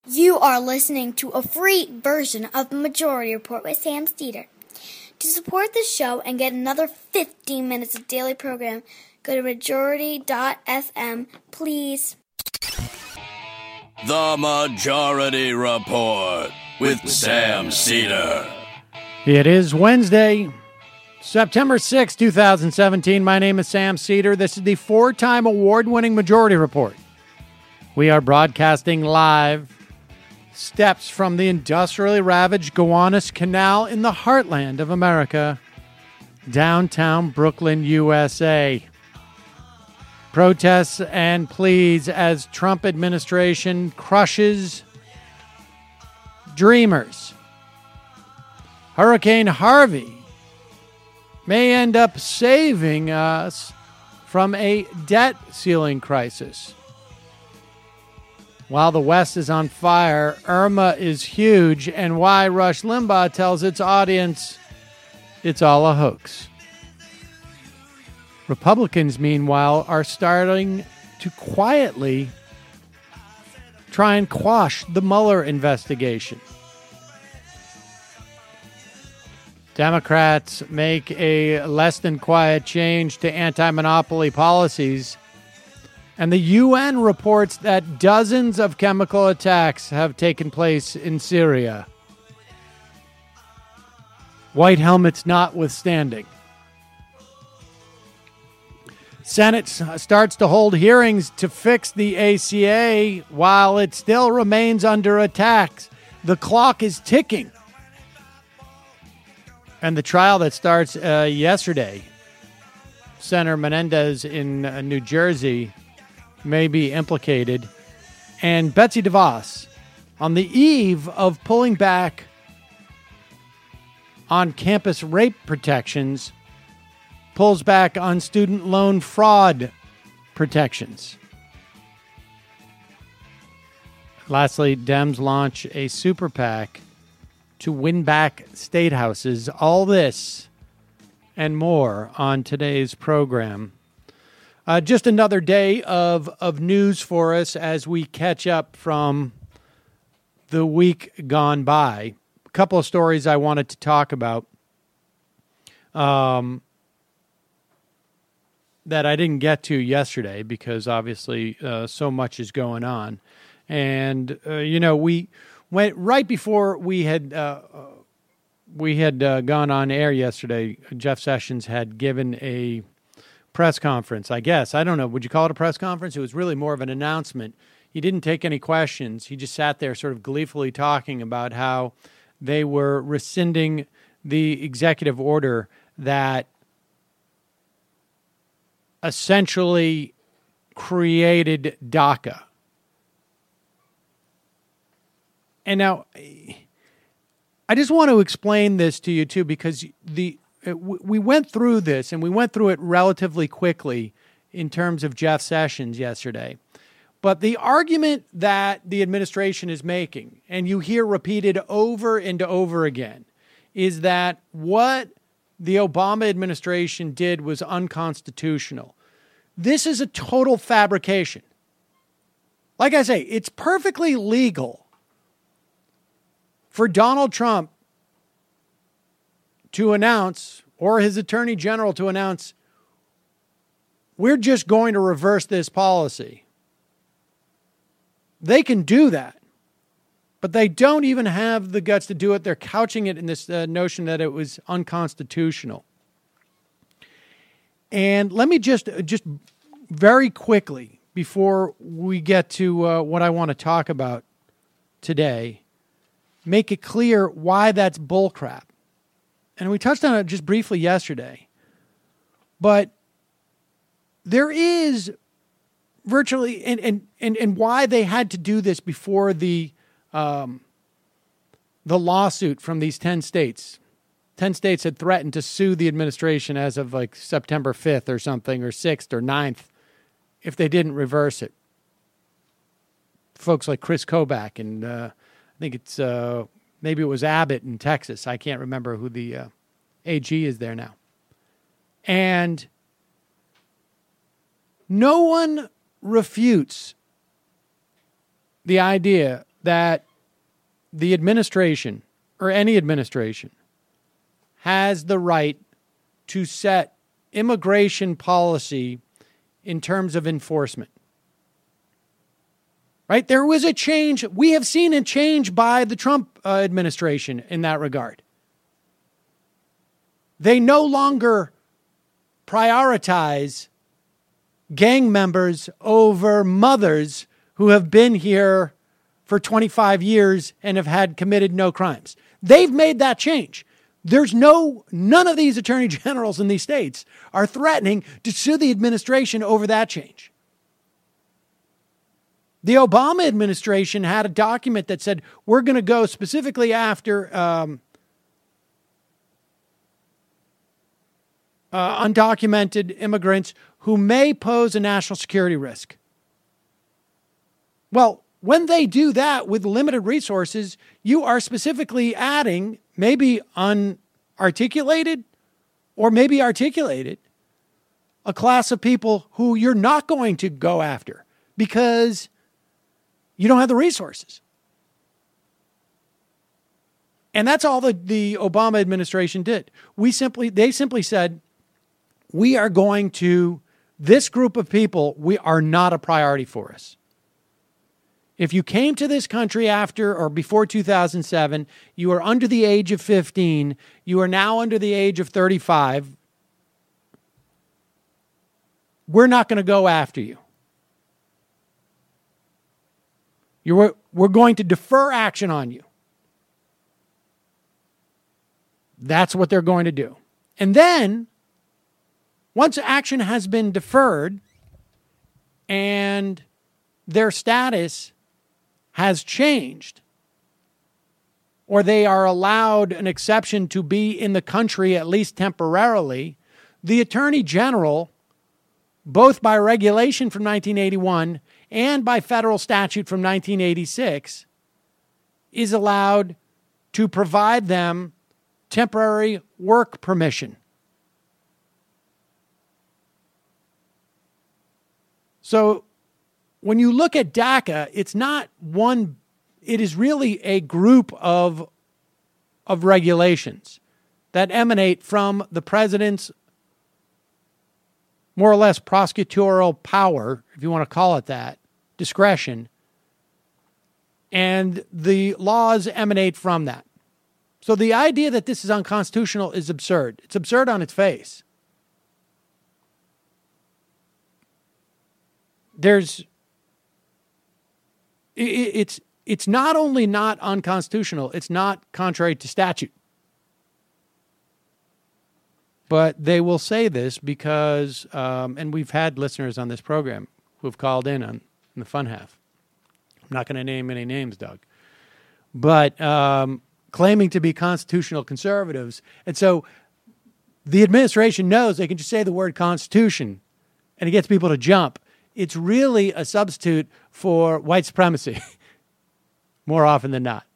You are listening to a free version of the Majority Report with Sam Steeder. To support the show and get another 15 minutes of daily program, go to majority.fm, please. The Majority Report with Sam Steeder. It is Wednesday, September 6, 2017. My name is Sam Steeder. This is the four-time award-winning Majority Report. We are broadcasting live steps from the industrially ravaged Gowanus Canal in the heartland of America, downtown Brooklyn, USA. Protests and pleas as Trump administration crushes dreamers. Hurricane Harvey may end up saving us from a debt ceiling crisis. While the West is on fire, Irma is huge, and why Rush Limbaugh tells its audience it's all a hoax. Republicans, meanwhile, are starting to quietly try and quash the Mueller investigation. Democrats make a less than quiet change to anti-monopoly policies, and the UN reports that dozens of chemical attacks have taken place in Syria. White helmets notwithstanding. Senate starts to hold hearings to fix the ACA while it still remains under attack. The clock is ticking. And the trial that starts yesterday, Senator Menendez in New Jersey may be implicated, and Betsy DeVos, on the eve of pulling back on campus rape protections, pulls back on student loan fraud protections. Lastly, Dems launch a super PAC to win back state houses. All this and more on today's program. Just another day of news for us as we catch up from the week gone by. A couple of stories I wanted to talk about that I didn't get to yesterday because obviously so much is going on. And, we went right before we had gone on air yesterday. Jeff Sessions had given a press conference, I guess. I don't know. Would you call it a press conference? It was really more of an announcement. He didn't take any questions. He just sat there sort of gleefully talking about how they were rescinding the executive order that essentially created DACA. And now, I just want to explain this to you, too, because we went through this, and we went through it relatively quickly in terms of Jeff Sessions yesterday. But the argument that the administration is making, and you hear repeated over and over again, is that what the Obama administration did was unconstitutional. This is a total fabrication. Like I say, it's perfectly legal for Donald Trump to announce, or his attorney general to announce, we're just going to reverse this policy. They can do that, but they don't even have the guts to do it. They're couching it in this notion that it was unconstitutional. And let me just very quickly, before we get to what I want to talk about today, make it clear why that's bullcrap. And we touched on it just briefly yesterday. But there is virtually, and why they had to do this before the lawsuit from these 10 states. 10 states had threatened to sue the administration as of like September 5th or something, or 6th or 9th, if they didn't reverse it. Folks like Chris Kobach and I think it's maybe it was Abbott in Texas. I can't remember who the AG is there now. And no one refutes the idea that the administration, or any administration, has the right to set immigration policy in terms of enforcement. Right? There was a change. We have seen a change by the Trump administration in that regard. They no longer prioritize gang members over mothers who have been here for 25 years and have had committed no crimes. They've made that change. None of these attorney generals in these states are threatening to sue the administration over that change. The Obama administration had a document that said, we're going to go specifically after undocumented immigrants who may pose a national security risk. Well, when they do that with limited resources, you are specifically adding, maybe unarticulated or maybe articulated, a class of people who you're not going to go after because you don't have the resources. And that's all the Obama administration did. They simply said, we are going to, this group of people, we are not a priority for us. If you came to this country after or before 2007, you are under the age of 15, you are now under the age of 35, we're not going to go after you. We're going to defer action on you. That's what they're going to do. And then, once action has been deferred and their status has changed, or they are allowed an exception to be in the country at least temporarily, the Attorney General, both by regulation from 1981 and by federal statute from 1986, is allowed to provide them temporary work permission. So when you look at DACA, it is really a group of regulations that emanate from the president's more or less prosecutorial power, if you want to call it that, discretion, and the laws emanate from that. So the idea that this is unconstitutional is absurd. It's absurd on its face. It's not only not unconstitutional, it's not contrary to statute. But they will say this because, and we've had listeners on this program who have called in the fun half. I'm not going to name any names, Doug. But claiming to be constitutional conservatives. And so the administration knows they can just say the word Constitution and it gets people to jump. It's really a substitute for white supremacy, more often than not.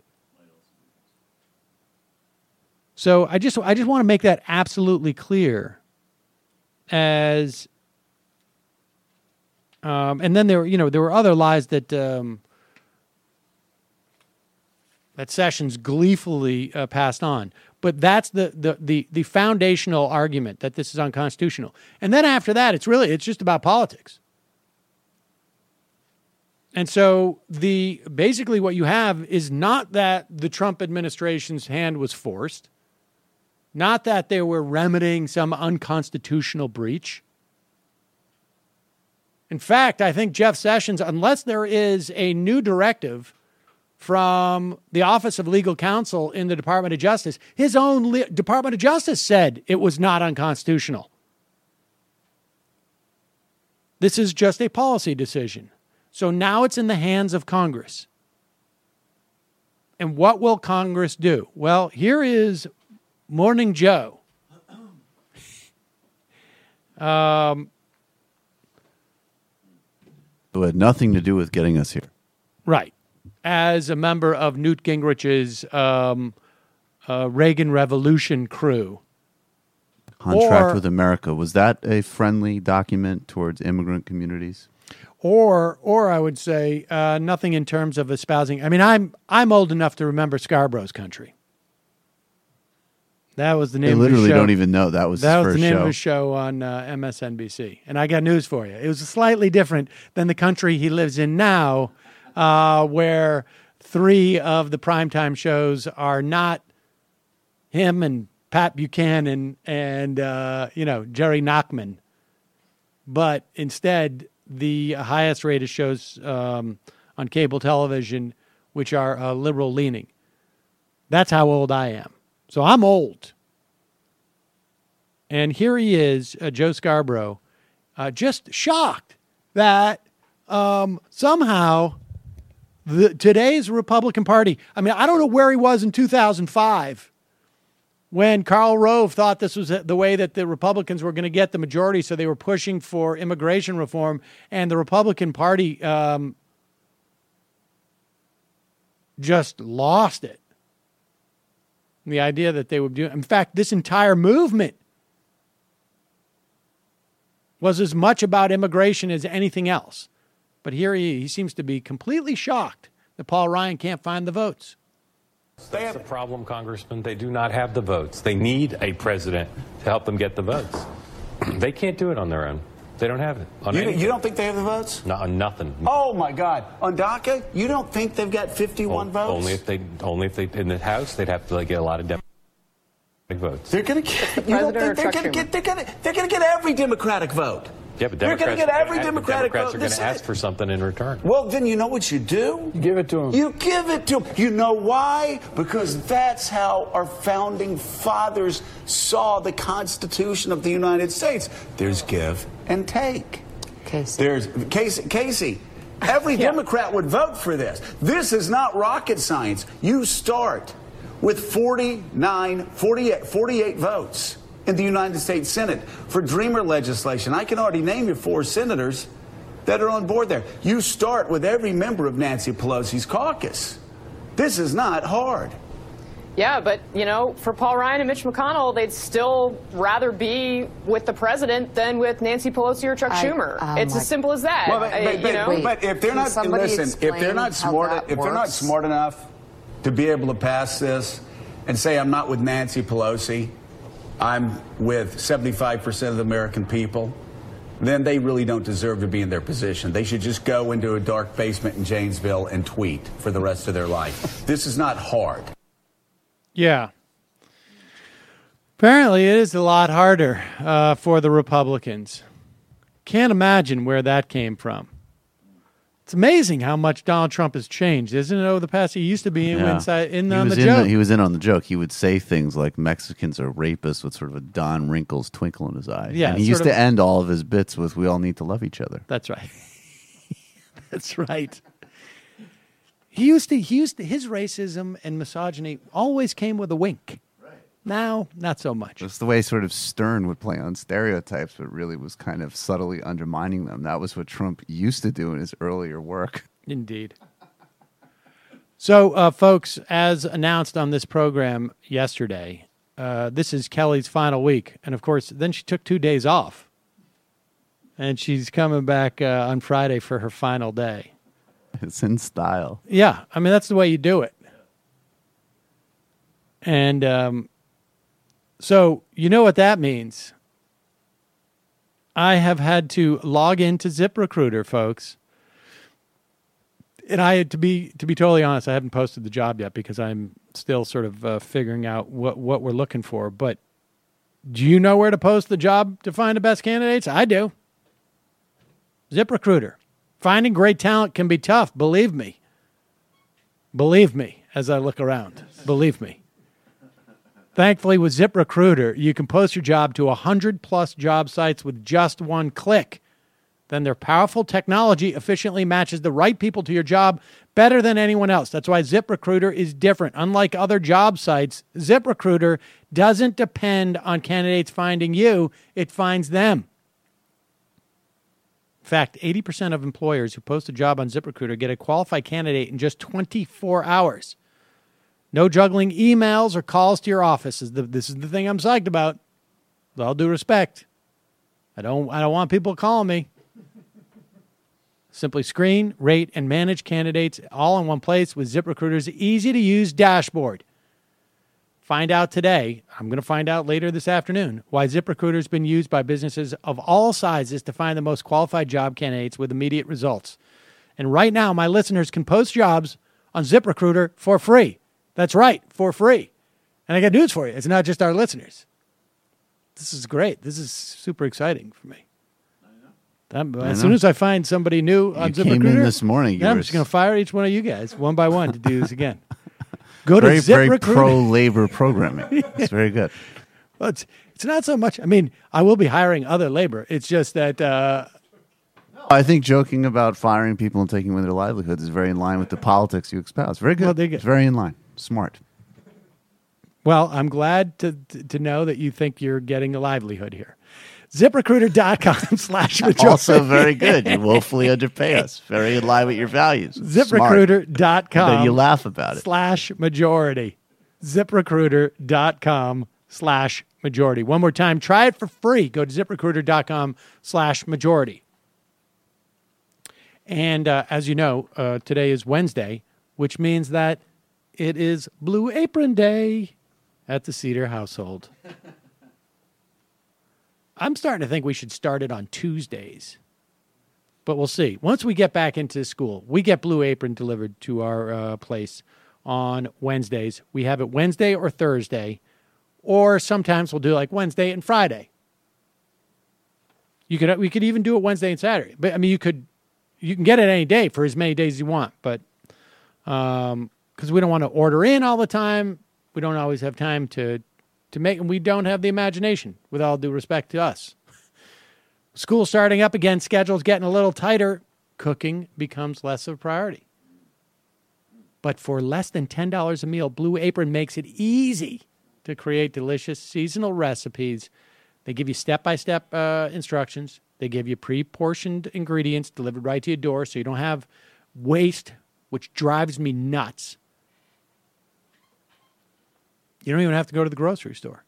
So I just want to make that absolutely clear. And then there were other lies that that Sessions gleefully passed on. But that's the foundational argument that this is unconstitutional. And then after that, it's just about politics. And so basically what you have is not that the Trump administration's hand was forced, not that they were remedying some unconstitutional breach. In fact, I think Jeff Sessions, unless there is a new directive from the Office of Legal Counsel in the Department of Justice, his own Department of Justice said it was not unconstitutional. This is just a policy decision. So now it's in the hands of Congress. And what will Congress do? Well, here is Morning Joe. It had nothing to do with getting us here. Right. As a member of Newt Gingrich's Reagan Revolution crew. Contract with America. Was that a friendly document towards immigrant communities? Or I would say nothing in terms of espousing. I mean, I'm old enough to remember Scarborough's Country. That was the name. They of his show. literally don't even know that was his first the name show. of his show on MSNBC. And I got news for you. It was slightly different than the country he lives in now, where 3 of the primetime shows are not him and Pat Buchanan and Jerry Nachman, but instead the highest rated shows on cable television, which are liberal leaning. That's how old I am. So I'm old. And here he is, Joe Scarborough, just shocked that somehow today's Republican Party, I mean, I don't know where he was in 2005 when Karl Rove thought this was the way that the Republicans were going to get the majority, so they were pushing for immigration reform, and the Republican Party just lost it. The idea that they would do, in fact, this entire movement was as much about immigration as anything else. But here he seems to be completely shocked that Paul Ryan can't find the votes. That's the problem, Congressman. They do not have the votes. They need a president to help them get the votes. They can't do it on their own. They don't have it. You don't think they have the votes? No, on nothing. Oh my God! On DACA, you don't think they've got 51 votes? Only if they in the House, they'd have to get a lot of Democratic votes. They're going to get. You don't think they're going to get? They're going to get every Democratic vote. Yeah, but they're going to get every Democratic vote. Democrats are going to ask for something in return. Well, then you know what you do? You give it to them. You give it to them. You know why? Because that's how our founding fathers saw the Constitution of the United States. There's give and take. Casey. There's Casey. Every Democrat would vote for this. This is not rocket science. You start with 48 votes in the United States Senate for Dreamer legislation. I can already name you 4 senators that are on board there. You start with every member of Nancy Pelosi's caucus. This is not hard. Yeah, but, for Paul Ryan and Mitch McConnell, they'd still rather be with the president than with Nancy Pelosi or Chuck Schumer. It's as simple as that. Well, but if they're not, listen, if they're not smart enough to be able to pass this and say, I'm not with Nancy Pelosi, I'm with 75% of the American people, then they really don't deserve to be in their position. They should just go into a dark basement in Janesville and tweet for the rest of their life. This is not hard. Yeah. Apparently it is a lot harder for the Republicans. Can't imagine where that came from. It's amazing how much Donald Trump has changed, isn't it, over the past? He used to be on the joke. He was in on the joke. He would say things like Mexicans are rapists with sort of a Don Wrinkles twinkle in his eye. Yeah, and he used to end all of his bits with, we all need to love each other. That's right. That's right. His racism and misogyny always came with a wink. Right. Now, not so much. It's the way sort of Stern would play on stereotypes, but really was kind of subtly undermining them. That was what Trump used to do in his earlier work. Indeed. So, folks, as announced on this program yesterday, this is Kelly's final week. And, of course, then she took 2 days off. And she's coming back on Friday for her final day. It's in style. Yeah. I mean, that's the way you do it. And so you know what that means. I have had to log into ZipRecruiter, folks. And I had to be totally honest, I haven't posted the job yet because I'm still sort of figuring out what we're looking for. But do you know where to post the job to find the best candidates? I do. ZipRecruiter. Finding great talent can be tough, believe me. Believe me, as I look around. Believe me. Thankfully, with ZipRecruiter, you can post your job to 100-plus job sites with just one click. Then their powerful technology efficiently matches the right people to your job better than anyone else. That's why ZipRecruiter is different. Unlike other job sites, ZipRecruiter doesn't depend on candidates finding you. It finds them. In fact, 80% of employers who post a job on ZipRecruiter get a qualified candidate in just 24 hours. No juggling emails or calls to your office. This is the thing I'm psyched about. With all due respect, I don't want people calling me. Simply screen, rate, and manage candidates all in one place with ZipRecruiter's easy-to-use dashboard. Find out today, I'm going to find out later this afternoon, why ZipRecruiter's been used by businesses of all sizes to find the most qualified job candidates with immediate results. And right now, my listeners can post jobs on ZipRecruiter for free. That's right, for free. And I got news for you. It's not just our listeners. This is great. This is super exciting for me. As soon as I find somebody new on ZipRecruiter, came in this morning. I'm just going to fire each one of you guys one by one to do this again. Go to very ZipRecruiter. pro-labor programming. It's very good. Well, it's not so much. I mean, I will be hiring other labor. It's just that. I think joking about firing people and taking away their livelihoods is very in line with the politics you espouse. Very good. Well, it's very in line. Smart. Well, I'm glad to know that you think you're getting a livelihood here. ZipRecruiter.com/majority. Also very good. You woefully underpay us. Very in line with your values. ZipRecruiter.com. Then you laugh about it. /majority. ZipRecruiter.com/majority. One more time. Try it for free. Go to ZipRecruiter.com/majority. And as you know, today is Wednesday, which means that it is Blue Apron Day at the Cedar household. I'm starting to think we should start it on Tuesdays, but we'll see. Once we get back into school, we get Blue Apron delivered to our place on Wednesdays. We have it Wednesday or Thursday, or sometimes we'll do like Wednesday and Friday. We could even do it Wednesday and Saturday. But I mean, you can get it any day for as many days as you want, but because we don't want to order in all the time, we don't always have time to make, and we don't have the imagination, with all due respect to us. School starting up again, schedule's getting a little tighter. Cooking becomes less of a priority. But for less than $10 a meal, Blue Apron makes it easy to create delicious seasonal recipes. They give you step-by-step instructions. They give you pre-portioned ingredients delivered right to your door so you don't have waste, which drives me nuts. You don't even have to go to the grocery store.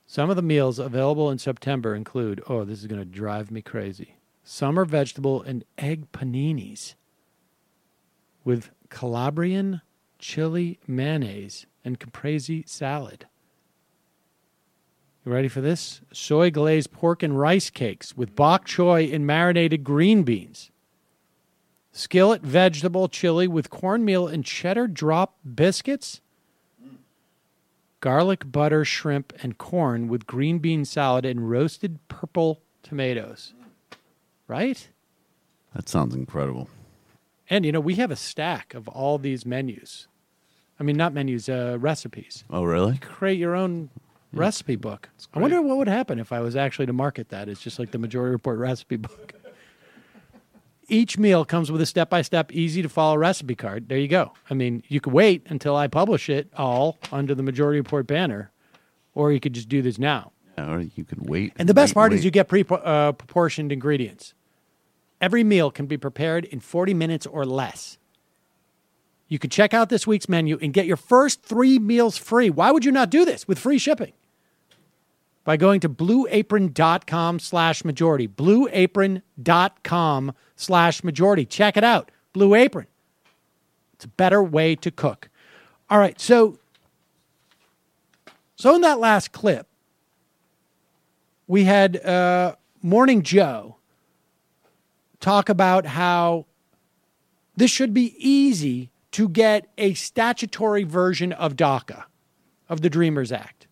Some of the meals available in September include, this is going to drive me crazy, summer vegetable and egg paninis with Calabrian chili mayonnaise and caprese salad. You ready for this? Soy glazed pork and rice cakes with bok choy and marinated green beans. Skillet vegetable chili with cornmeal and cheddar drop biscuits. Garlic butter shrimp and corn with green bean salad and roasted purple tomatoes. Right? That sounds incredible. And, we have a stack of all these menus. I mean, not menus, recipes. Oh, really? You create your own recipe book. I wonder what would happen if I was actually to market that as just like the Majority Report recipe book. Each meal comes with a step-by-step, easy-to-follow recipe card. There you go. I mean, you could wait until I publish it all under the Majority Report banner, or you could just do this now. Or you could wait. And the best part is you get proportioned ingredients. Every meal can be prepared in 40 minutes or less. You could check out this week's menu and get your first 3 meals free. Why would you not do this with free shipping? By going to blueapron.com/majority. Blueapron.com/majority. Check it out. Blue Apron. It's a better way to cook. All right, so in that last clip, we had Morning Joe talk about how this should be easy to get a statutory version of DACA, of the Dreamers Act.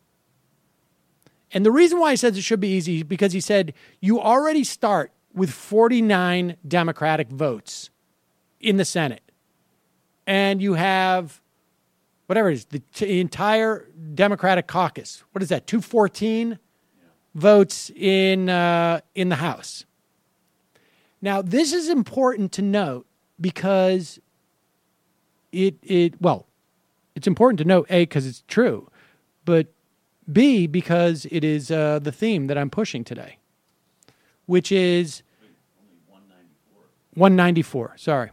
And the reason why he says it should be easy is because he said you already start with 49 Democratic votes in the Senate. And you have, whatever it is, the entire Democratic caucus. What is that, 214 votes in the House. Now, this is important to note because it's important to note, A, because it's true, but B, because it is the theme that I'm pushing today, which is 194. Sorry.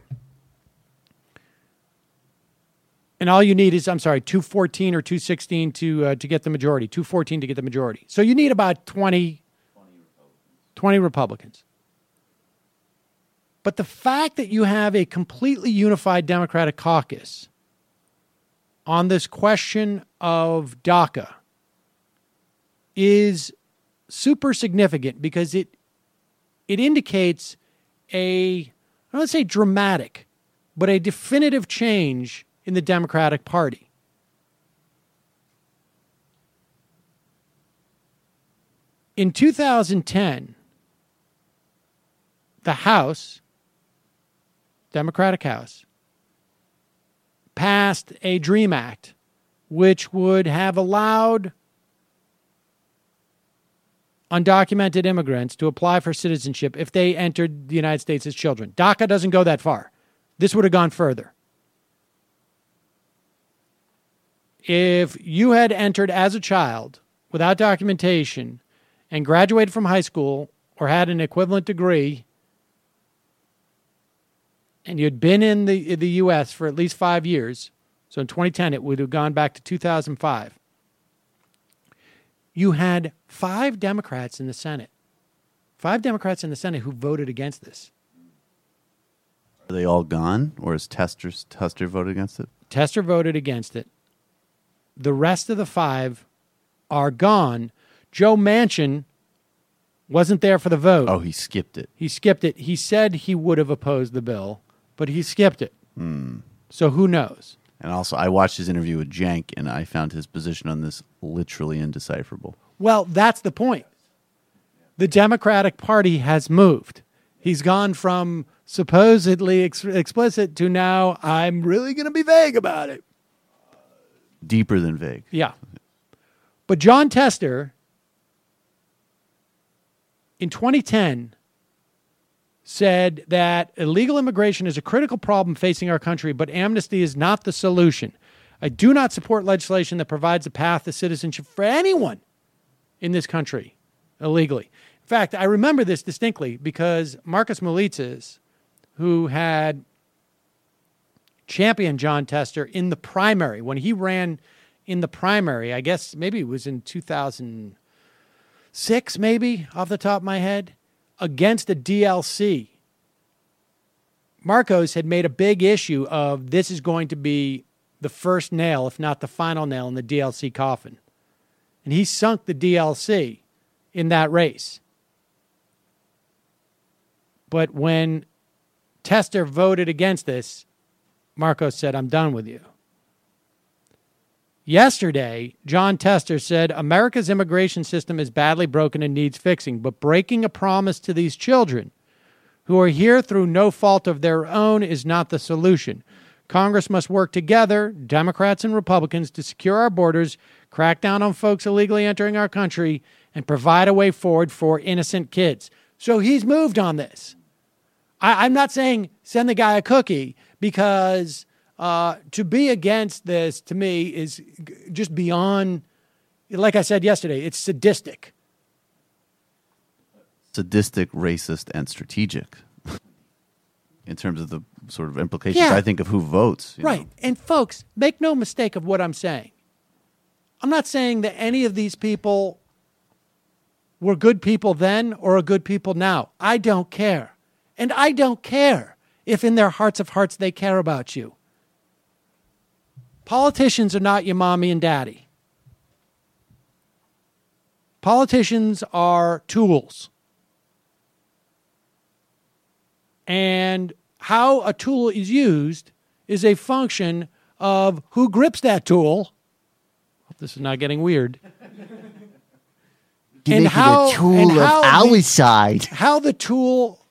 And all you need is, 214 or 216 to get the majority. 214 to get the majority. So you need about 20 Republicans. But the fact that you have a completely unified Democratic caucus on this question of DACA is super significant because it indicates I don't want to say dramatic, but a definitive change in the Democratic Party. In 2010, the House, Democratic House, passed a DREAM Act, which would have allowed undocumented immigrants to apply for citizenship if they entered the United States as children. DACA doesn't go that far. This would have gone further. If you had entered as a child without documentation and graduated from high school or had an equivalent degree, and you'd been in the U.S. for at least 5 years, so in 2010 it would have gone back to 2005, you had 5 Democrats in the Senate. 5 Democrats in the Senate who voted against this. Are they all gone, or is Tester voted against it? Tester voted against it. The rest of the 5 are gone. Joe Manchin wasn't there for the vote. Oh, he skipped it. He skipped it. He said he would have opposed the bill, but he skipped it. So who knows? And also, I watched his interview with Cenk, and I found his position on this literally indecipherable. Well, that's the point. The Democratic Party has moved. He's gone from supposedly explicit to now, I'm really going to be vague about it. Deeper than vague. Yeah. But John Tester, in 2010, said that illegal immigration is a critical problem facing our country, but amnesty is not the solution. I do not support legislation that provides a path to citizenship for anyone in this country illegally. In fact, I remember this distinctly because Marcus Mulitzis, who had championed John Tester in the primary, when he ran in the primary, I guess maybe it was in 2006, maybe, off the top of my head, against the DLC. Marcos had made a big issue of this is going to be the first nail, if not the final nail, in the DLC coffin. And he sunk the DLC in that race. But when Tester voted against this, Marcos said, I'm done with you. Yesterday, John Tester said, America's immigration system is badly broken and needs fixing, but breaking a promise to these children who are here through no fault of their own is not the solution. Congress must work together, Democrats and Republicans, to secure our borders, crack down on folks illegally entering our country, and provide a way forward for innocent kids. So he's moved on this. I'm not saying send the guy a cookie, because to be against this, to me, is just beyond, like I said yesterday, it's sadistic. Sadistic, racist, and strategic in terms of the sort of implications, I think, of who votes. Right. You know. And folks, make no mistake of what I'm saying. I'm not saying that any of these people were good people then or are good people now. I don't care. And I don't care if in their hearts of hearts they care about you. Politicians are not your mommy and daddy. Politicians are tools. And how a tool is used is a function of who grips that tool. Hope this is not getting weird. And how, a tool of our side. How the tool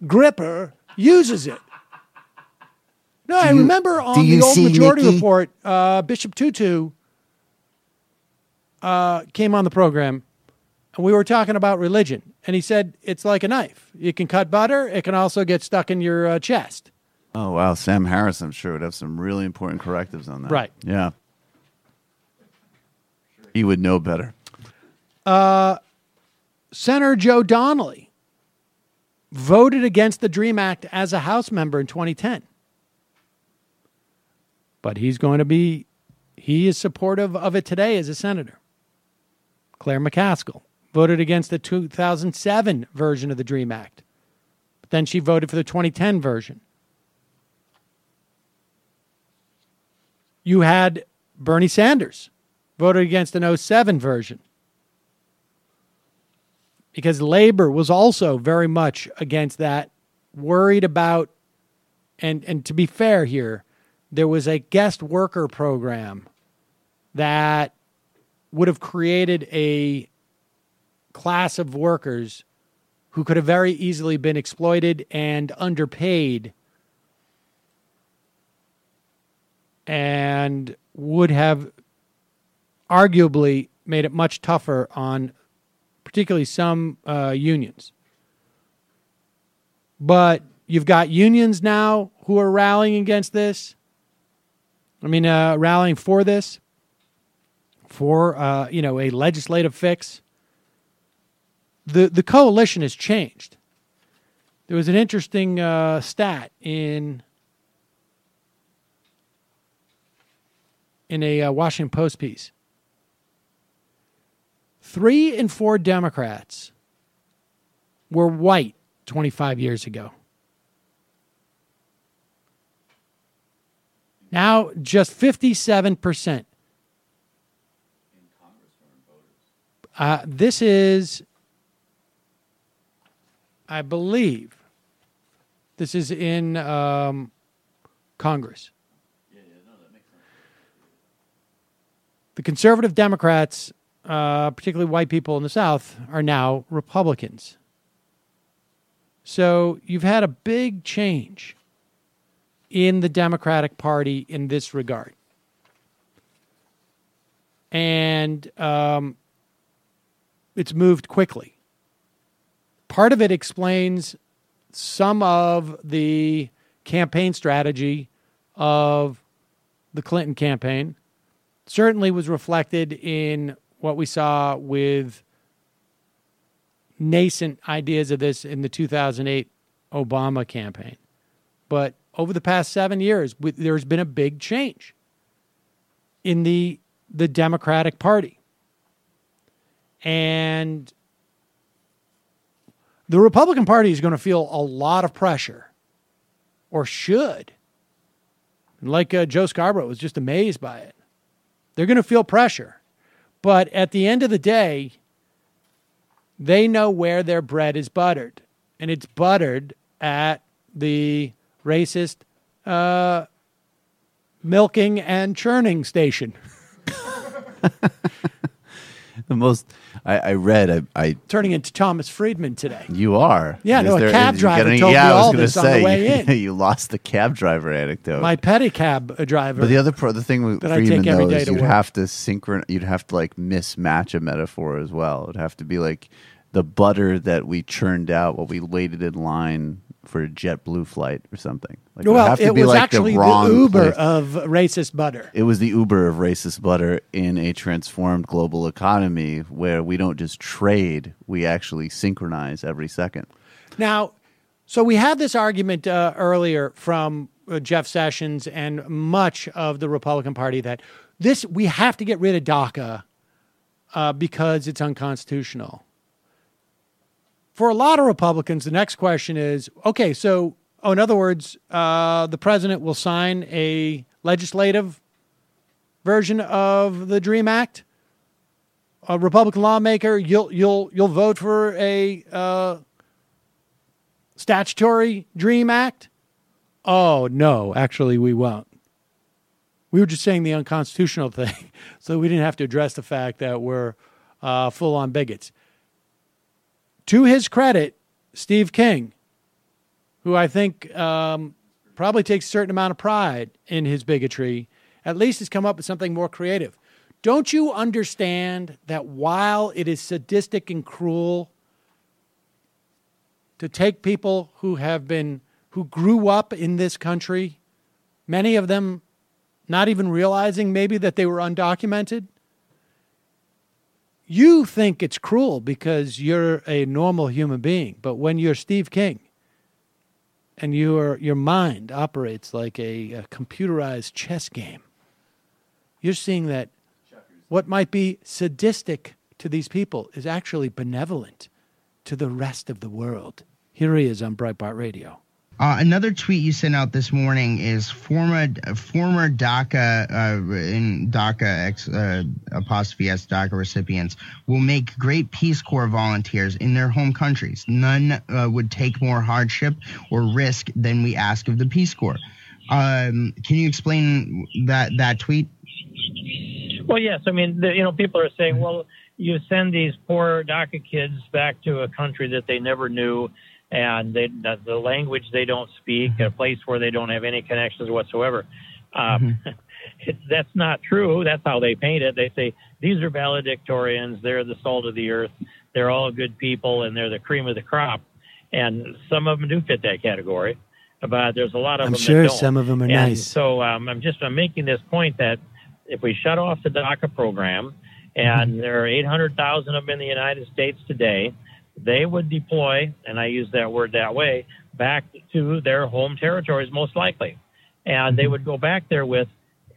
gripper uses it. No, I remember on the old Majority Report, Bishop Tutu came on the program, and we were talking about religion. And he said, it's like a knife. You can cut butter. It can also get stuck in your chest. Oh, wow. Sam Harris, I'm sure, would have some really important correctives on that. Right. Yeah. He would know better. Senator Joe Donnelly voted against the DREAM Act as a House member in 2010. But he is supportive of it today as a senator. Claire McCaskill voted against the 2007 version of the DREAM Act. But then she voted for the 2010 version. You had Bernie Sanders voted against an 07 version because Labor was also very much against that, worried about, and to be fair here, there was a guest worker program that would have created a class of workers who could have very easily been exploited and underpaid and would have arguably made it much tougher on particularly some unions. But you've got unions now who are rallying against this. Rallying for this, for a legislative fix. The coalition has changed. There was an interesting stat in a Washington Post piece. 3 in 4 Democrats were white 25 years ago. Now, just 57%. This is, I believe, this is in Congress. The conservative Democrats, particularly white people in the South, are now Republicans. So you've had a big change in the Democratic Party in this regard. And it's moved quickly. Part of it explains some of the campaign strategy of the Clinton campaign. Certainly was reflected in what we saw with nascent ideas of this in the 2008 Obama campaign. But over the past 7 years, there's been a big change in the Democratic Party. And the Republican Party is going to feel a lot of pressure, or should. And like Joe Scarborough was just amazed by it. They're going to feel pressure. But at the end of the day, they know where their bread is buttered. And it's buttered at the racist milking and churning station. The most I read, I turning into Thomas Friedman today. You are. Yeah, no, a cab driver told me all this on the way in. You lost the cab driver anecdote. My pedicab driver. But the thing with that Friedman, I take every day is to you'd work. have to you'd have to like mismatch a metaphor as well. It'd have to be like the butter that we churned out while we waited in line for a JetBlue flight or something. Like, well, it was like actually the Uber of racist butter. It was the Uber of racist butter in a transformed global economy where we don't just trade, we actually synchronize every second. Now, so we had this argument earlier from Jeff Sessions and much of the Republican Party that we have to get rid of DACA because it's unconstitutional. For a lot of Republicans, the next question is, okay, so, in other words, the president will sign a legislative version of the DREAM Act. A Republican lawmaker, you'll vote for a statutory DREAM Act? Oh, no, actually, we won't. We were just saying the unconstitutional thing, so we didn't have to address the fact that we're full-on bigots. To his credit, Steve King, who I think probably takes a certain amount of pride in his bigotry, at least has come up with something more creative. Don't you understand that while it is sadistic and cruel to take people who grew up in this country, many of them not even realizing maybe that they were undocumented? You think it's cruel because you're a normal human being, but when you're Steve King and your mind operates like a computerized chess game, you're seeing that what might be sadistic to these people is actually benevolent to the rest of the world. Here he is on Breitbart Radio. Another tweet you sent out this morning is former DACA in DACA apostrophe S DACA recipients will make great Peace Corps volunteers in their home countries. None would take more hardship or risk than we ask of the Peace Corps. Can you explain that tweet? Well, yes. I mean, people are saying, well, you send these poor DACA kids back to a country that they never knew, and the language they don't speak, a place where they don't have any connections whatsoever. That's not true. That's how they paint it. They say, these are valedictorians. They're the salt of the earth. They're all good people, and they're the cream of the crop. And some of them do fit that category, but there's a lot of them that don't. I'm sure some of them are nice. So I'm making this point that if we shut off the DACA program, and there are 800,000 of them in the United States today, they would deploy, and I use that word that way, back to their home territories most likely. And they would go back there with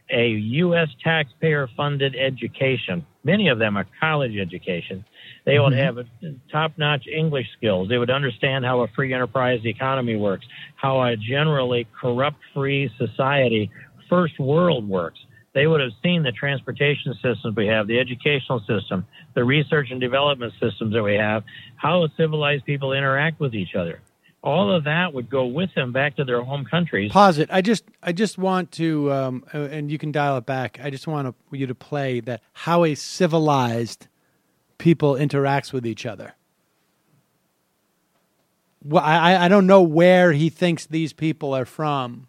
a U.S. taxpayer-funded education. Many of them are college education. They would have top-notch English skills. They would understand how a free enterprise economy works, how a generally corrupt-free society, first world, works. They would have seen the transportation systems we have, the educational system, the research and development systems that we have, how civilized people interact with each other. All of that would go with them back to their home countries. Pause it. I just want to, and you can dial it back. I just want you to play that how a civilized people interacts with each other. Well, I don't know where he thinks these people are from.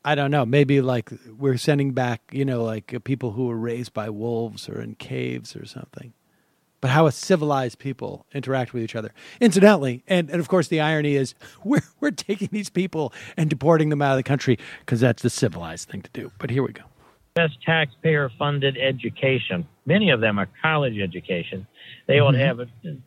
I don't know. Maybe like we're sending back, like people who were raised by wolves or in caves or something. But how a civilized people interact with each other. Incidentally, and of course the irony is we're taking these people and deporting them out of the country because that's the civilized thing to do. But here we go. U.S. taxpayer-funded education. Many of them are college education. They would have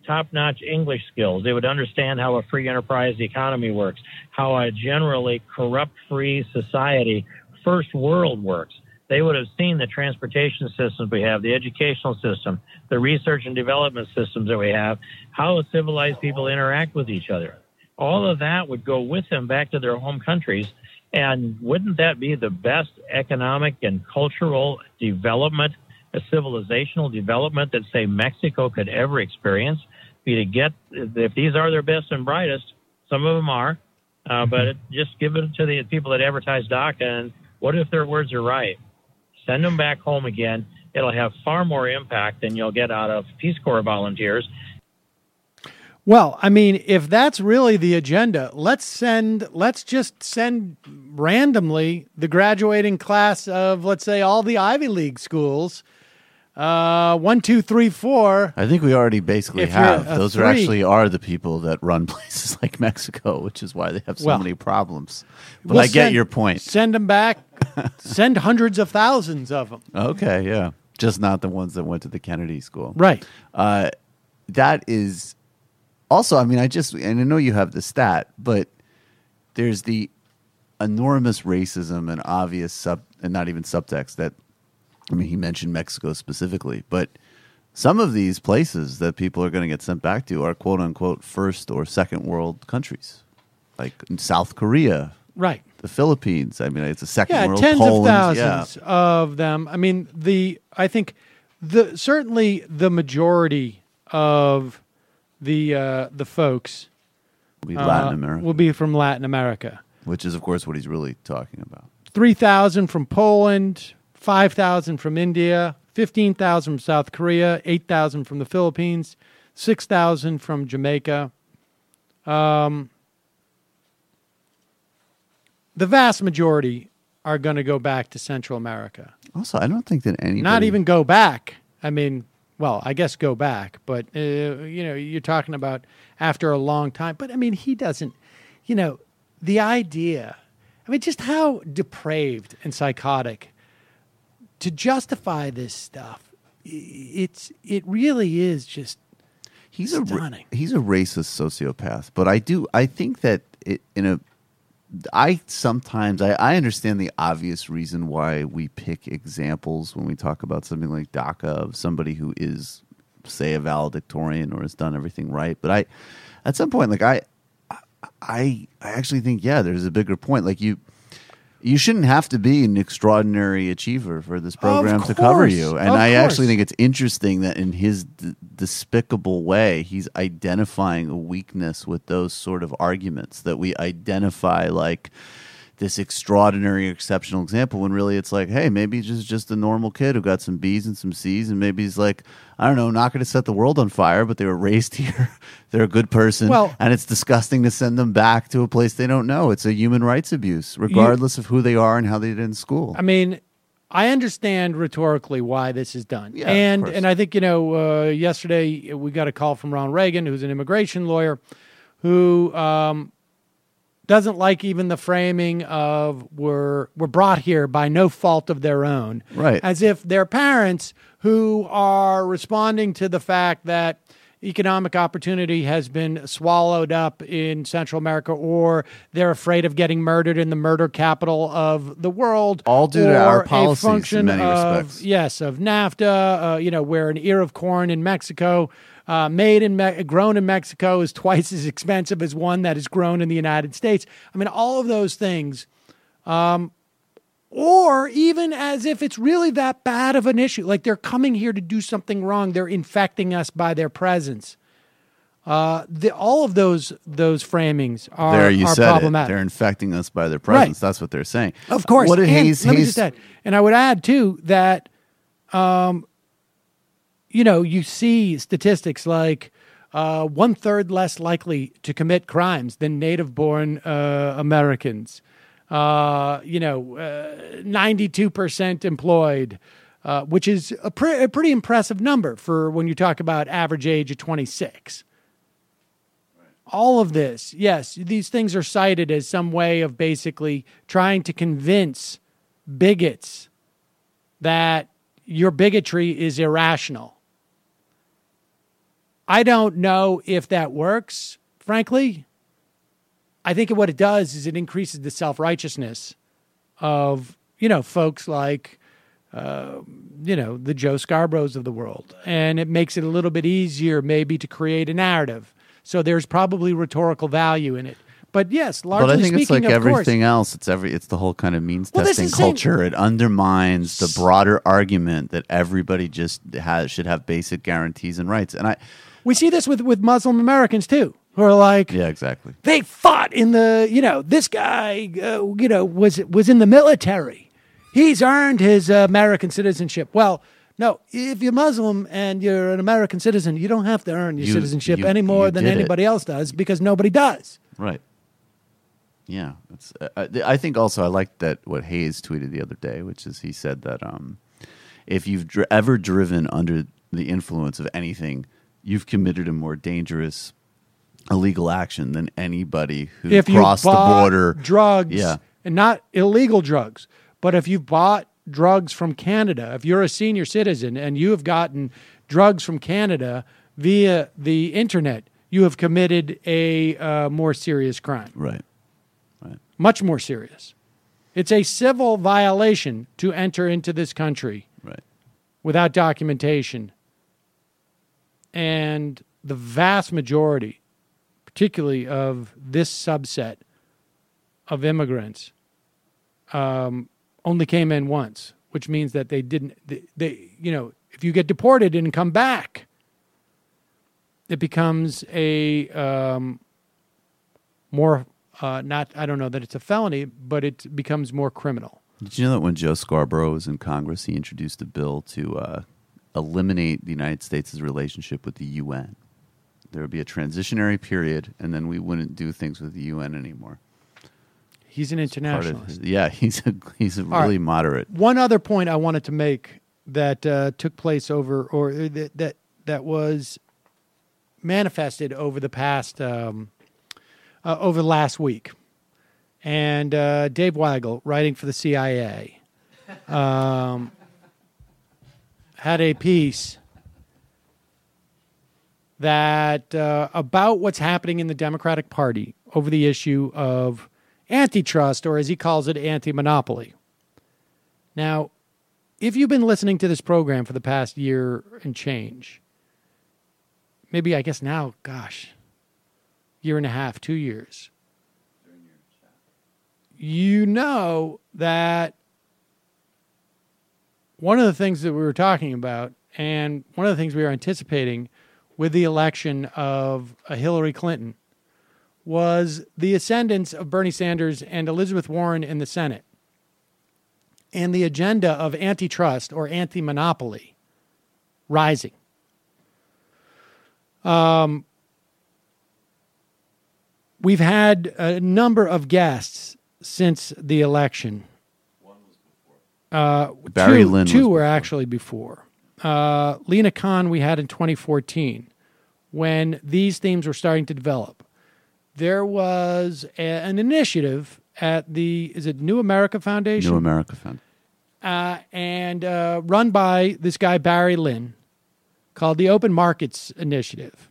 top-notch English skills. They would understand how a free enterprise economy works, how a generally corrupt-free society, first world, works. They would have seen the transportation systems we have, the educational system, the research and development systems that we have, how civilized people interact with each other. All of that would go with them back to their home countries. And wouldn't that be the best economic and cultural development, a civilizational development that, say, Mexico could ever experience? If these are their best and brightest, some of them are, but just give it to the people that advertise DACA, and what if their words are right? Send them back home again. It'll have far more impact than you'll get out of Peace Corps volunteers. Well, I mean, if that's really the agenda, let's just send randomly the graduating class of, let's say, all the Ivy League schools. 1, 2, 3, 4. I think we already basically have. Those actually are the people that run places like Mexico, which is why they have so many problems. But I get your point. Send them back. Send hundreds of thousands of them. Okay, yeah. Just not the ones that went to the Kennedy School. Right. That is... Also, I mean, and I know you have the stat, but there's the enormous racism and obvious and not even subtext that, I mean, he mentioned Mexico specifically, but some of these places that people are going to get sent back to are quote unquote first or second world countries, like in South Korea, right? The Philippines. I mean, it's a second world. Tens Poland, of thousands of them. I mean, I think certainly the majority of the folks will be Latin America. Will be from Latin America, which is, of course, what he's really talking about. 3,000 from Poland, 5,000 from India, 15,000 from South Korea, 8,000 from the Philippines, 6,000 from Jamaica. The vast majority are going to go back to Central America. Also, I don't think that anybody... Not even go back. I mean... Well, I guess go back, but, you're talking about after a long time. But, I mean, he doesn't, the idea, I mean, just how depraved and psychotic to justify this stuff, it really is just stunning. He's a racist sociopath, but I think that I understand the obvious reason why we pick examples when we talk about something like DACA of somebody who is say, a valedictorian or has done everything right. But at some point, like I actually think, yeah, there's a bigger point. Like you shouldn't have to be an extraordinary achiever for this program to cover you. And I actually think it's interesting that in his despicable way, he's identifying a weakness with those sort of arguments that we identify like this extraordinary, exceptional example, when really it's like, hey, maybe he's just a normal kid who got some B's and some C's, and maybe he's like, I don't know, not going to set the world on fire, but they were raised here. They're a good person, and it's disgusting to send them back to a place they don't know. It's a human rights abuse, regardless of who they are and how they did in school. I mean, I understand rhetorically why this is done. Yeah, and I think, yesterday we got a call from Ron Reagan, who's an immigration lawyer, who doesn't like even the framing of were brought here by no fault of their own. Right. As if their parents who are responding to the fact that economic opportunity has been swallowed up in Central America, or they're afraid of getting murdered in the murder capital of the world. All due to our policies in many respects. Yes, of NAFTA, where an ear of corn in Mexico grown in Mexico is twice as expensive as one that is grown in the United States. I mean, all of those things, or even as if it's really that bad of an issue, like they're coming here to do something wrong. They're infecting us by their presence. All of those framings are problematic. They're infecting us by their presence. Right. That's what they're saying. Of course. What did Hayes? Let me just add, and I would add too that, you see statistics like 1/3 less likely to commit crimes than native-born Americans. 92% employed, which is a pretty impressive number for when you talk about average age of 26. Right. All of this, yes, these things are cited as some way of basically trying to convince bigots that your bigotry is irrational. I don't know if that works, frankly. I think what it does is it increases the self-righteousness of, folks like, the Joe Scarboroughs of the world. And it makes it a little bit easier maybe to create a narrative. So there's probably rhetorical value in it. But yes, largely speaking, but I think it's like everything else. It's the whole kind of means testing culture. It undermines the broader argument that everybody just should have basic guarantees and rights. And we see this with Muslim Americans too, who are like, yeah, exactly. They fought in the, this guy, was in the military. He's earned his American citizenship. Well, no, if you're Muslim and you're an American citizen, you don't have to earn your citizenship any more than anybody else does, because nobody does. Right. Yeah. I think also I liked that what Hayes tweeted the other day, which is he said that if you've ever driven under the influence of anything, you've committed a more dangerous illegal action than anybody who crossed the border. Drugs, and not illegal drugs, but if you've bought drugs from Canada, if you're a senior citizen and you have gotten drugs from Canada via the internet, you have committed a more serious crime. Right. Much more serious. It's a civil violation to enter into this country without documentation. And the vast majority, particularly of this subset of immigrants, only came in once, which means that they didn't, if you get deported and come back, it becomes a more, I don't know that it's a felony, but it becomes more criminal. Did you know that when Joe Scarborough was in Congress, he introduced a bill to eliminate the United States' relationship with the UN? There would be a transitionary period, and then we wouldn't do things with the UN anymore. He's an internationalist. He's a really moderate. One other point I wanted to make that took place that was manifested over the past over the last week, and Dave Weigel, writing for the CIA, had a piece that about what's happening in the Democratic Party over the issue of antitrust, or as he calls it, anti-monopoly. Now, if you've been listening to this program for the past year and change, maybe I guess now, gosh, year and a half, 2 years. You know that one of the things that we were talking about, and one of the things we were anticipating with the election of Hillary Clinton, was the ascendance of Bernie Sanders and Elizabeth Warren in the Senate, and the agenda of antitrust or anti-monopoly rising. We've had a number of guests since the election. One was before. Barry Lynn was two were before. actually before. Lena Khan we had in 2014 when these themes were starting to develop. There was an initiative at the, is it New America Foundation? New America Foundation. And run by this guy, Barry Lynn, called the Open Markets Initiative.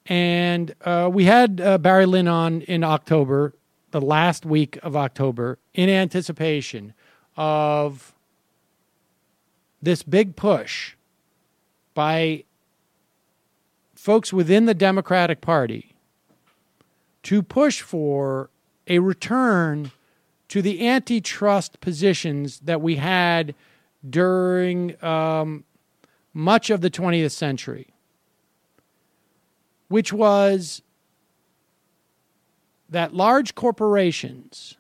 And we had Barry Lynn on in October, the last week of October, in anticipation of this big push by folks within the Democratic Party to push for a return to the antitrust positions that we had during much of the 20th century, which was that large corporations,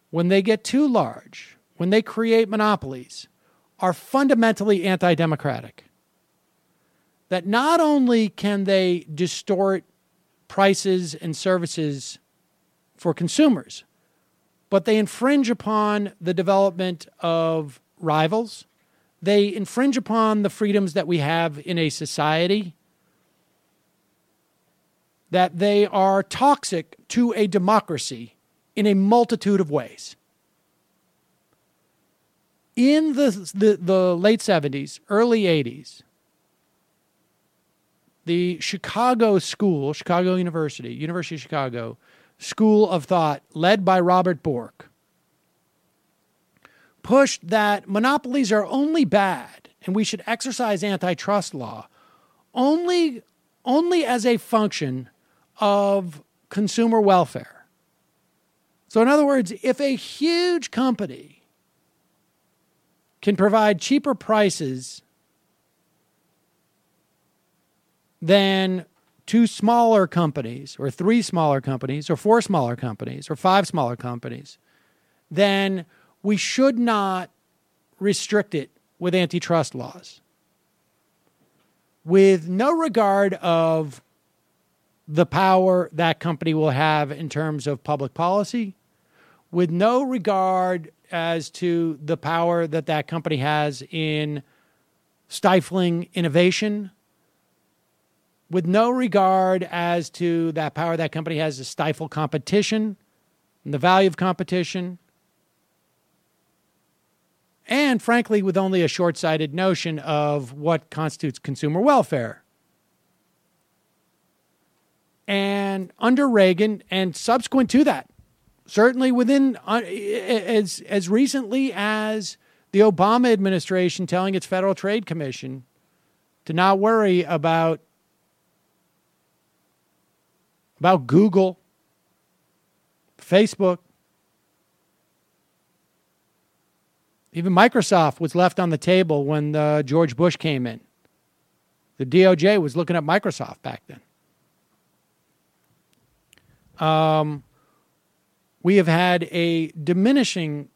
when they get too large, when they create monopolies, are fundamentally anti-democratic. That not only can they distort prices and services for consumers, but they infringe upon the development of rivals. They infringe upon the freedoms that we have in a society. That they are toxic to a democracy in a multitude of ways. In the late 70s, early 80s, the Chicago School, Chicago University, University of Chicago, School of Thought, led by Robert Bork, pushed that monopolies are only bad and we should exercise antitrust law only as a function of consumer welfare. So in other words, if a huge company can provide cheaper prices than two smaller companies, or three smaller companies, or four smaller companies, or five smaller companies, then we should not restrict it with antitrust laws. With no regard of the power that company will have in terms of public policy, with no regard as to the power that that company has in stifling innovation, with no regard as to that power that company has to stifle competition and the value of competition, and frankly, with only a short-sighted notion of what constitutes consumer welfare. And under Reagan, and subsequent to that, certainly within, as recently as the Obama administration telling its Federal Trade Commission to not worry about Google, Facebook, even Microsoft was left on the table when George Bush came in. The DOJ was looking at Microsoft back then. We have had a diminishing,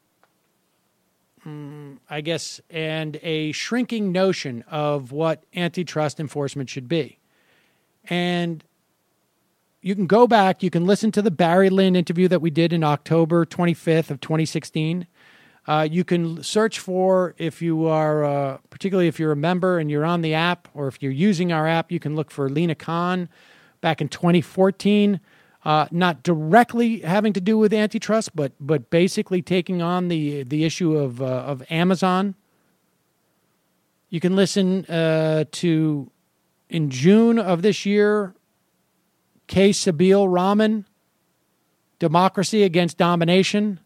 I guess, and a shrinking notion of what antitrust enforcement should be. And you can go back, you can listen to the Barry Lynn interview that we did in October 25th of 2016. You can search for, if you are, particularly if you're a member and you're on the app, or if you're using our app, you can look for Lena Khan back in 2014. Not directly having to do with antitrust, but basically taking on the issue of Amazon. You can listen to, in June of this year, K. Sabeel Rahman, Democracy Against Domination.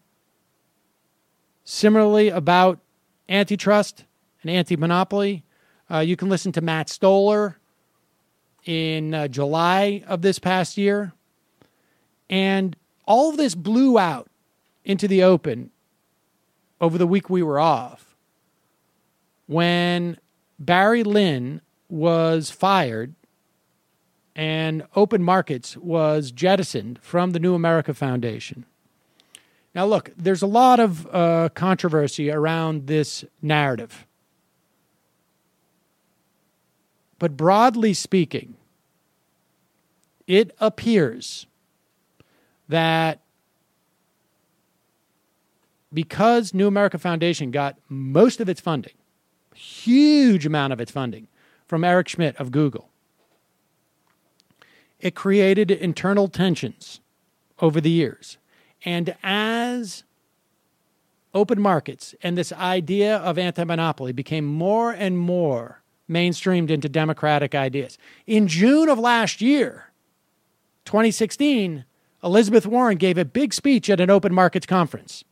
Similarly, about antitrust and anti-monopoly. You can listen to Matt Stoller in July of this past year. And all of this blew out into the open over the week we were off when Barry Lynn was fired and Open Markets was jettisoned from the New America Foundation. Now, look, there's a lot of controversy around this narrative. But broadly speaking, it appears that because New America Foundation got most of its funding, huge amount of its funding, from Eric Schmidt of Google, it created internal tensions over the years. And as open markets and this idea of anti-monopoly became more and more mainstreamed into democratic ideas, in June of last year, 2016, Elizabeth Warren gave a big speech at an open markets conference.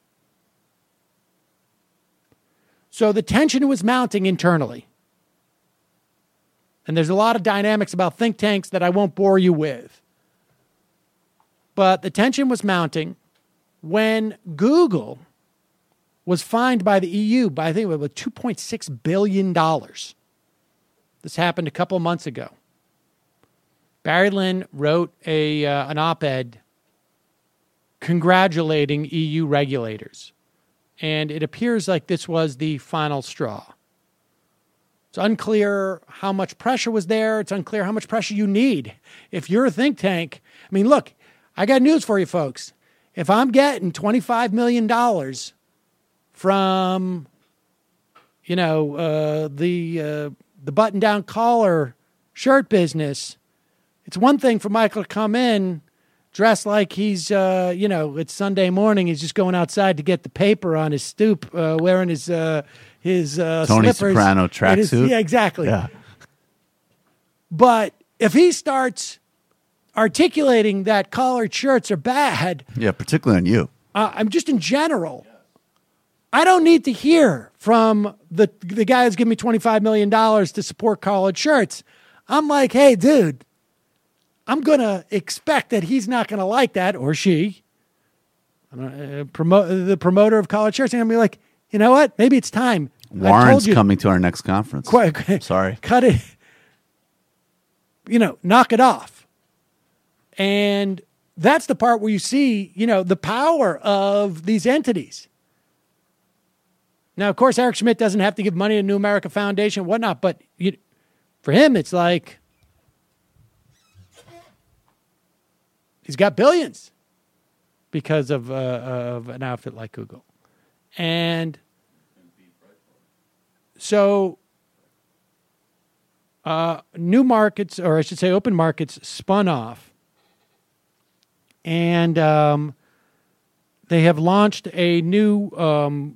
So the tension was mounting internally. And there's a lot of dynamics about think tanks that I won't bore you with. But the tension was mounting when Google was fined by the EU by, I think it was $2.6 billion. This happened a couple of months ago. Barry Lynn wrote an op-ed congratulating EU regulators. And it appears like this was the final straw. It's unclear how much pressure was there. It's unclear how much pressure you need. If you're a think tank, I mean, look, I got news for you folks. If I'm getting $25 million from, the button-down collar shirt business, it's one thing for Michael to come in dressed like he's, it's Sunday morning. He's just going outside to get the paper on his stoop, wearing his Tony slippers. Soprano tracksuit. Yeah, exactly. Yeah. But if he starts articulating that collared shirts are bad. Yeah, particularly on you. I'm just in general. I don't need to hear from the guy who's giving me $25 million to support collared shirts. I'm like, hey, dude, I'm going to expect that he's not going to like that, or she, the promoter of collared shirts. And I'm going to be like, you know what? Maybe it's time. Warren's coming to our next conference. Sorry. Cut it. Knock it off. And that's the part where you see, the power of these entities. Now, of course, Eric Schmidt doesn't have to give money to New America Foundation and whatnot, but for him, it's like he's got billions because of an outfit like Google. And so new markets, or I should say open markets, spun off. And they have launched a new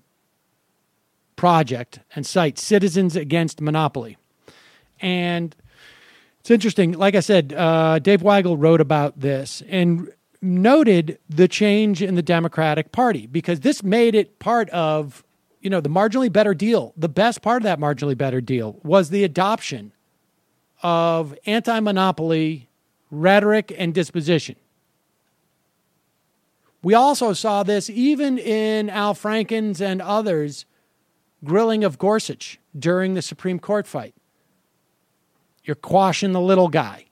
project and site, Citizens Against Monopoly. And it's interesting. Like I said, Dave Weigel wrote about this and noted the change in the Democratic Party because this made it part of, the marginally better deal. The best part of that marginally better deal was the adoption of anti-monopoly rhetoric and disposition. We also saw this even in Al Franken's and others' grilling of Gorsuch during the Supreme Court fight. You're quashing the little guy.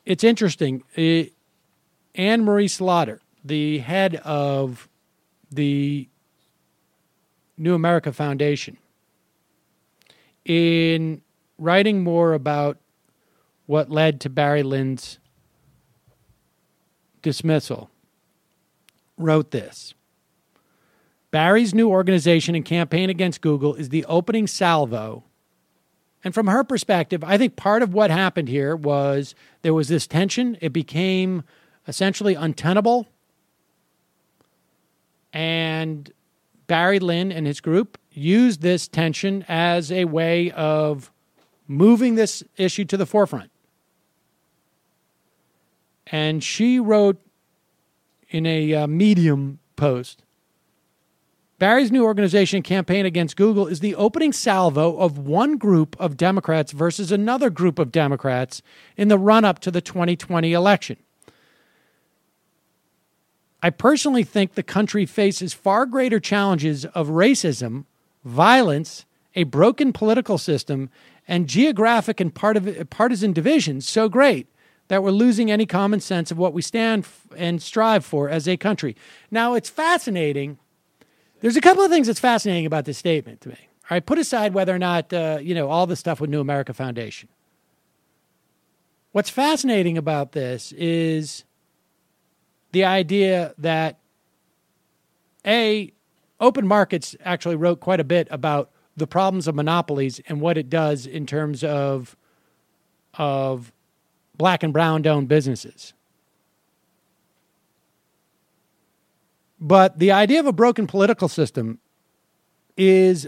It's interesting. Anne Marie Slaughter, the head of the New America Foundation, in writing more about what led to Barry Lynn's dismissal, wrote this. Barry's new organization and campaign against Google is the opening salvo. And from her perspective, I think part of what happened here was there was this tension. It became essentially untenable. And Barry Lynn and his group used this tension as a way of moving this issue to the forefront. And she wrote in a Medium post Barry's new organization campaign against Google is the opening salvo of one group of Democrats versus another group of Democrats in the run-up to the 2020 election. I personally think the country faces far greater challenges of racism, violence, a broken political system, and geographic and partisan divisions so great that we're losing any common sense of what we stand and strive for as a country. Now, it's fascinating. There's a couple of things that's fascinating about this statement to me. All right, put aside whether or not, all the stuff with New America Foundation. What's fascinating about this is the idea that, open markets actually wrote quite a bit about the problems of monopolies and what it does in terms of black and brown-owned businesses. But the idea of a broken political system is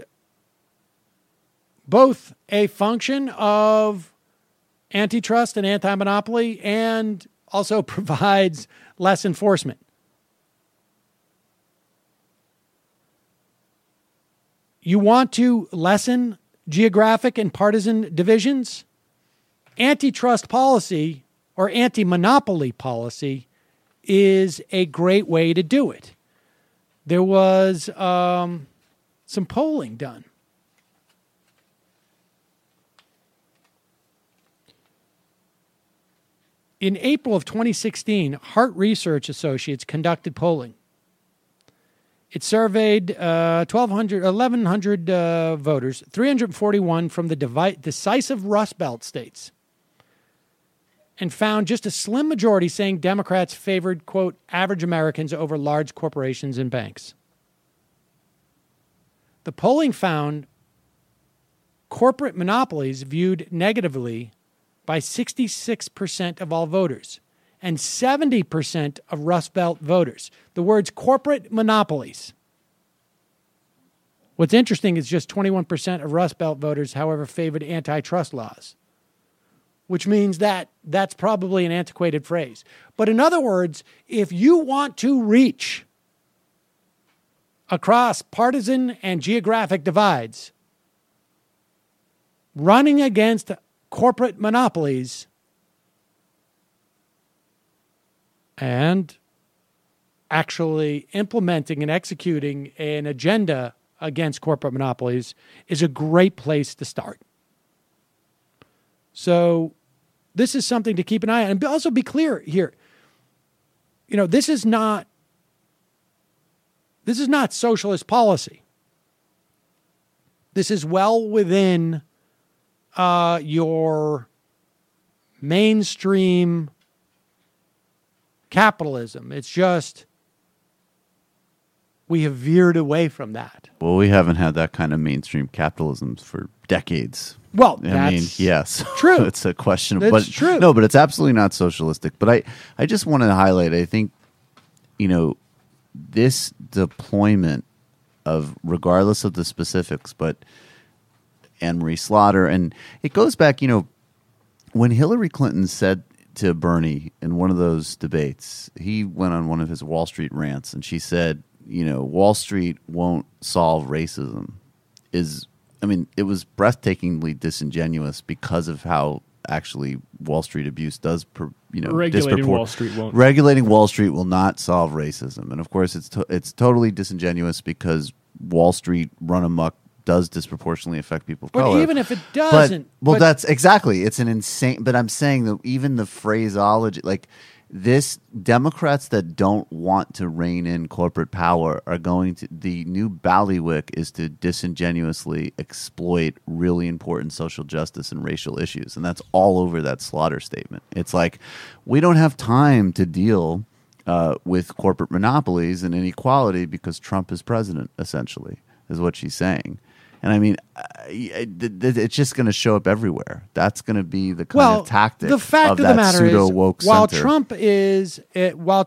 both a function of antitrust and anti-monopoly and also provides less enforcement. You want to lessen geographic and partisan divisions? Antitrust policy or anti-monopoly policy is a great way to do it. There was some polling done. In April of 2016, Hart Research Associates conducted polling. It surveyed 1,100 voters, 341 from the decisive Rust Belt states, and found just a slim majority saying Democrats favored, quote, average Americans over large corporations and banks. The polling found corporate monopolies viewed negatively by 66% of all voters and 70% of Rust Belt voters. The words corporate monopolies. What's interesting is just 21% of Rust Belt voters, however, favored antitrust laws, which means that that's probably an antiquated phrase. But in other words, if you want to reach across partisan and geographic divides, running against corporate monopolies and actually implementing and executing an agenda against corporate monopolies is a great place to start. So this is something to keep an eye on. And also be clear here. This is not socialist policy. This is well within your mainstream capitalism. It's just we have veered away from that. Well, we haven't had that kind of mainstream capitalism for decades. Well, yes, true. It's a question, but true. No, but it's absolutely not socialistic. But I just want to highlight. I think, this deployment of, regardless of the specifics, but Anne-Marie Slaughter, and it goes back. When Hillary Clinton said to Bernie in one of those debates, he went on one of his Wall Street rants, and she said, Wall Street won't solve racism. It was breathtakingly disingenuous because of how actually Wall Street abuse does, regulating Wall Street won't. Regulating Wall Street will not solve racism, and of course, it's totally disingenuous because Wall Street run amok does disproportionately affect people of color. But even if it doesn't, that's exactly. It's an insane. But I'm saying that even the phraseology, like this, Democrats that don't want to rein in corporate power are going to. The new ballywick is to disingenuously exploit really important social justice and racial issues, and that's all over that Slaughter statement. It's like we don't have time to deal with corporate monopolies and inequality because Trump is president. Essentially, is what she's saying. And it's just going to show up everywhere. That's going to be the kind of tactic the fact of the that matter pseudo-woke is, while center.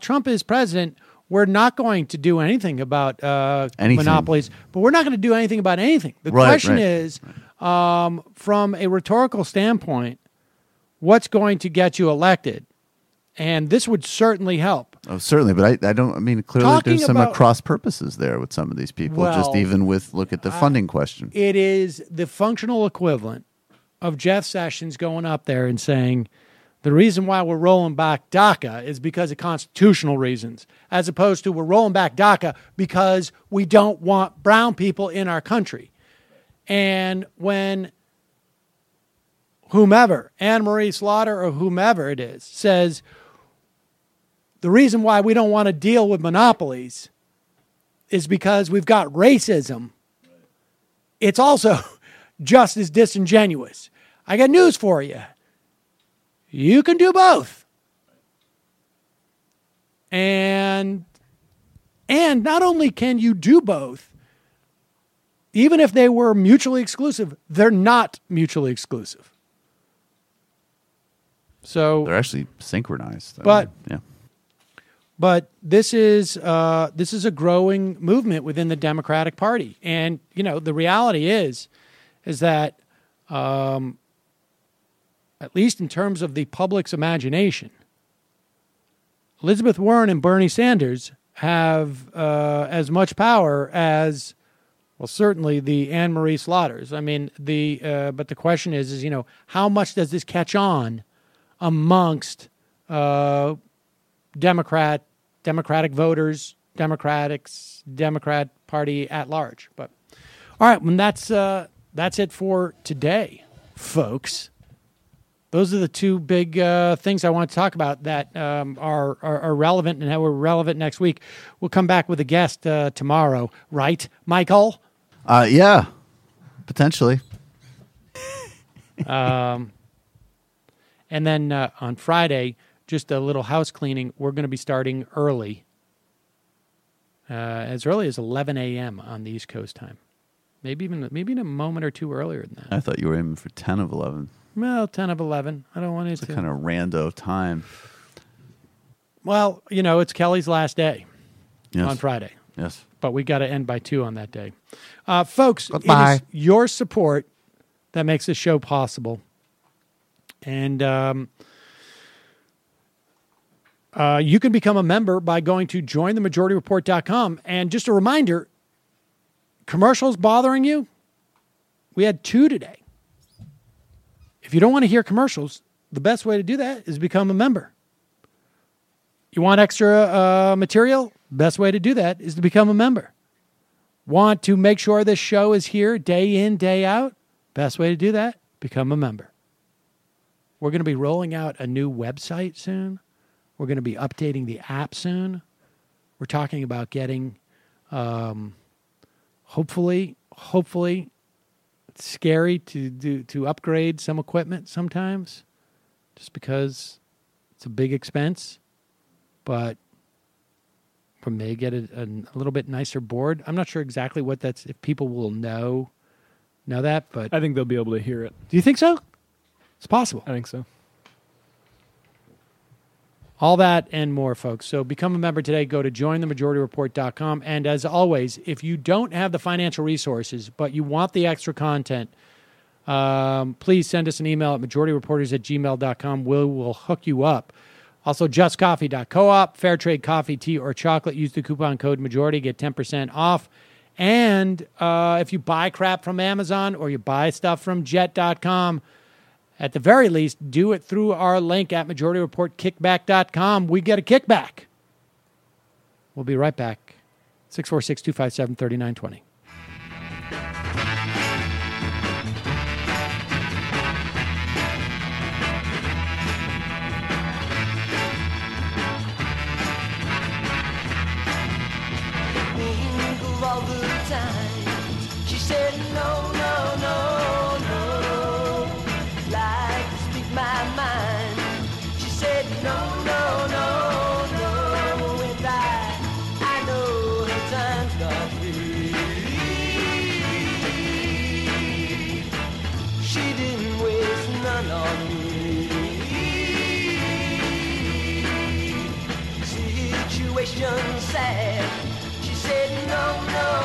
Trump is president, we're not going to do anything about monopolies, but we're not going to do anything about anything. The question is, from a rhetorical standpoint, what's going to get you elected? And this would certainly help. Oh, certainly, but I don't. I mean, clearly Talking there's some about- cross purposes there with some of these people. Just Well, even with look at the funding question. It is the functional equivalent of Jeff Sessions going up there and saying, the reason why we're rolling back DACA is because of constitutional reasons, as opposed to we're rolling back DACA because we don't want brown people in our country. And when whomever, Anne Marie Slaughter or whomever it is, says the reason why we don't want to deal with monopolies is because we've got racism, it's also just as disingenuous. I got news for you. You can do both. And not only can you do both, even if they were mutually exclusive, they're not mutually exclusive. So They're actually synchronized. But- yeah. But this is a growing movement within the Democratic Party, and the reality is that at least in terms of the public's imagination, Elizabeth Warren and Bernie Sanders have as much power as, well, certainly the Anne Marie Slaughters. I mean, but the question is how much does this catch on amongst Democratic voters, Democrat Party at large. But all right, well, that's it for today, folks. Those are the two big things I want to talk about that are relevant and how we're relevant next week. We'll come back with a guest tomorrow, right, Michael? Yeah, potentially. And then on Friday, just a little house cleaning. We're going to be starting early, as early as 11 a.m. on the East Coast time. Maybe in a moment or two earlier than that. I thought you were aiming for 10 of 11. Well, 10 of 11. I don't want it It's to. a kind of rando time. Well, it's Kelly's last day on Friday. Yes. But we got to end by 2 on that day. Folks, Goodbye. it is your support that makes this show possible. And you can become a member by going to jointhemajorityreport.com. And just a reminder, commercials bothering you? We had 2 today. If you don't want to hear commercials, the best way to do that is become a member. You want extra material? Best way to do that is to become a member. Want to make sure this show is here day in, day out? Best way to do that, become a member. We're going to be rolling out a new website soon. We're going to be updating the app soon. We're talking about getting, hopefully, it's scary to upgrade some equipment sometimes, just because it's a big expense. But we may get a little bit nicer board. I'm not sure exactly what that's. If people will know that, but I think they'll be able to hear it. Do you think so? It's possible. I think so. All that and more, folks. So become a member today. Go to jointhemajorityreport.com. And as always, if you don't have the financial resources, but you want the extra content, please send us an email at majorityreporters@gmail.com. We'll hook you up. Also, justcoffee.coop, fair trade coffee, tea, or chocolate. Use the coupon code majority, get 10% off. And if you buy crap from Amazon or you buy stuff from jet.com, at the very least, do it through our link at majorityreportkickback.com. We get a kickback. We'll be right back. 646-257-3920. All the time, she said no, no, no, no. Like to speak my mind. She said no, no, no, no. And I know her time's not free. She didn't waste none on me. Situation sad. She said no, no.